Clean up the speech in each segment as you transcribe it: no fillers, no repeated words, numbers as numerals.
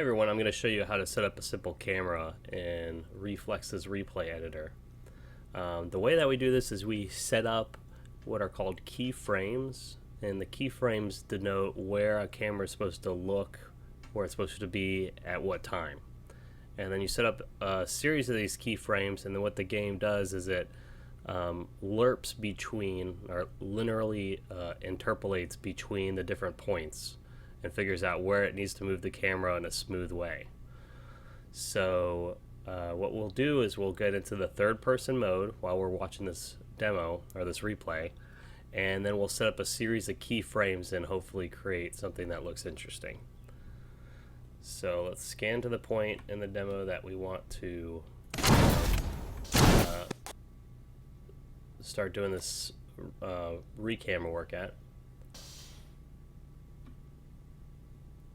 Hey everyone, I'm going to show you how to set up a simple camera in Reflex's replay editor. The way that we do this is we set up what are called keyframes, and the keyframes denote where a camera is supposed to look, where it's supposed to be at what time. And then you set up a series of these keyframes, and then what the game does is it lerps between, or linearly interpolates between the different points and figures out where it needs to move the camera in a smooth way. So what we'll do is we'll get into the third person mode while we're watching this demo or this replay, and then we'll set up a series of keyframes and hopefully create something that looks interesting. So let's scan to the point in the demo that we want to start doing this re-camera work at.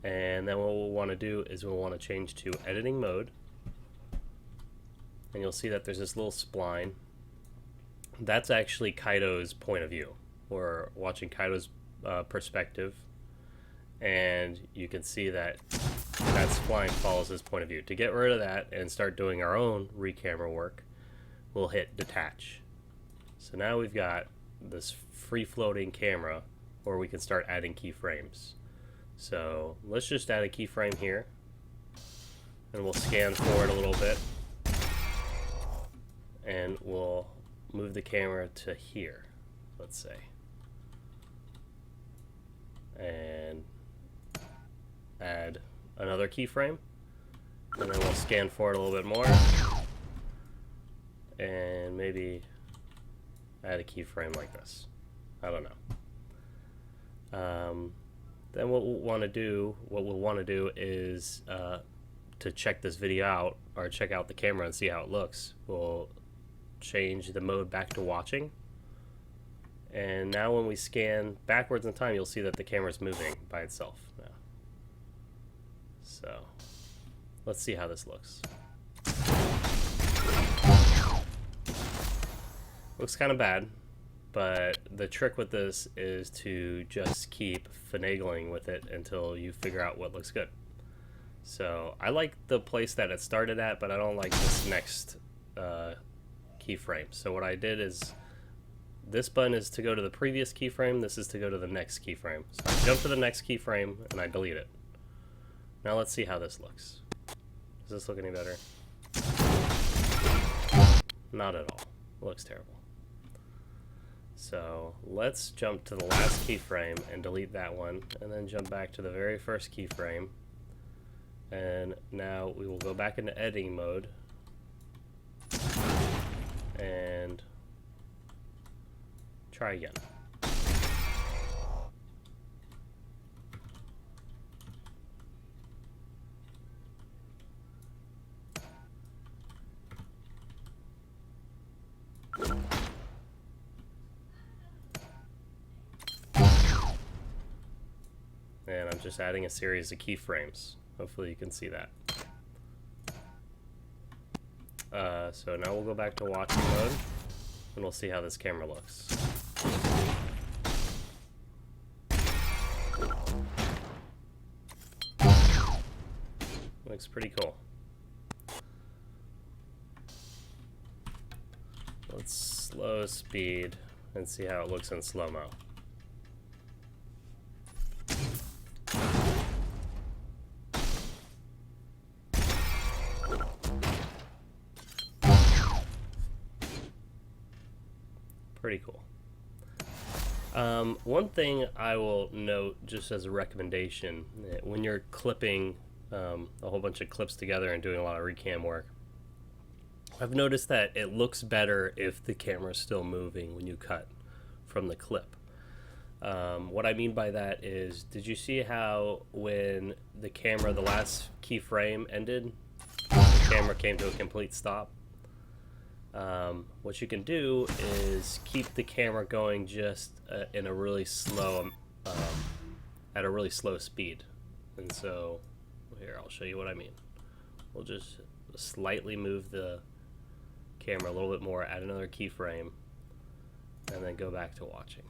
And then what we'll want to do is we'll want to change to editing mode. And you'll see that there's this little spline. That's actually Kaido's point of view. We're watching Kaido's perspective. And you can see that that spline follows his point of view. To get rid of that and start doing our own re-camera work, we'll hit detach. So now we've got this free-floating camera where we can start adding keyframes. So let's just add a keyframe here, and we'll scan forward a little bit, and we'll move the camera to here, let's say, and add another keyframe, and then we'll scan forward a little bit more, and maybe add a keyframe like this. I don't know. Then what we'll want to do is to check this video out, or check out the camera and see how it looks. We'll change the mode back to watching. And now when we scan backwards in time, you'll see that the camera's moving by itself now. So let's see how this looks. Looks kind of bad. But the trick with this is to just keep finagling with it until you figure out what looks good. So I like the place that it started at, but I don't like this next keyframe. So what I did is, this button is to go to the previous keyframe, this is to go to the next keyframe. So I jump to the next keyframe and I delete it. Now let's see how this looks. Does this look any better? Not at all. It looks terrible. So let's jump to the last keyframe and delete that one, and then jump back to the very first keyframe. And now we will go back into editing mode and try again. And I'm just adding a series of keyframes. Hopefully you can see that. So now we'll go back to watching mode, and we'll see how this camera looks. Looks pretty cool. Let's slow speed and see how it looks in slow-mo. Pretty cool. One thing I will note, just as a recommendation, when you're clipping a whole bunch of clips together and doing a lot of recam work, I've noticed that it looks better if the camera is still moving when you cut from the clip. What I mean by that is, did you see how when the last keyframe ended, the camera came to a complete stop? What you can do is keep the camera going just in a really slow, at a really slow speed. And so, here, I'll show you what I mean. We'll just slightly move the camera a little bit more, add another keyframe, and then go back to watching.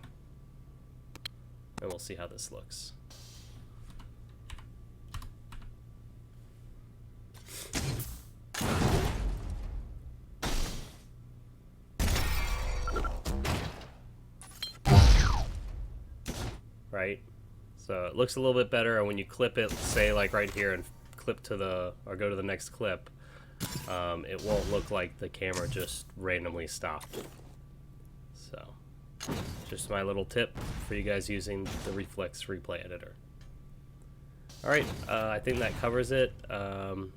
And we'll see how this looks. right? So it looks a little bit better, and when you clip it, say like right here, and clip to the, or go to the next clip, it won't look like the camera just randomly stopped. So, just my little tip for you guys using the Reflex Replay Editor. Alright, I think that covers it. In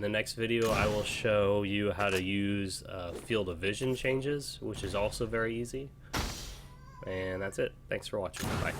the next video, I will show you how to use field of vision changes, which is also very easy. And that's it. Thanks for watching. Bye.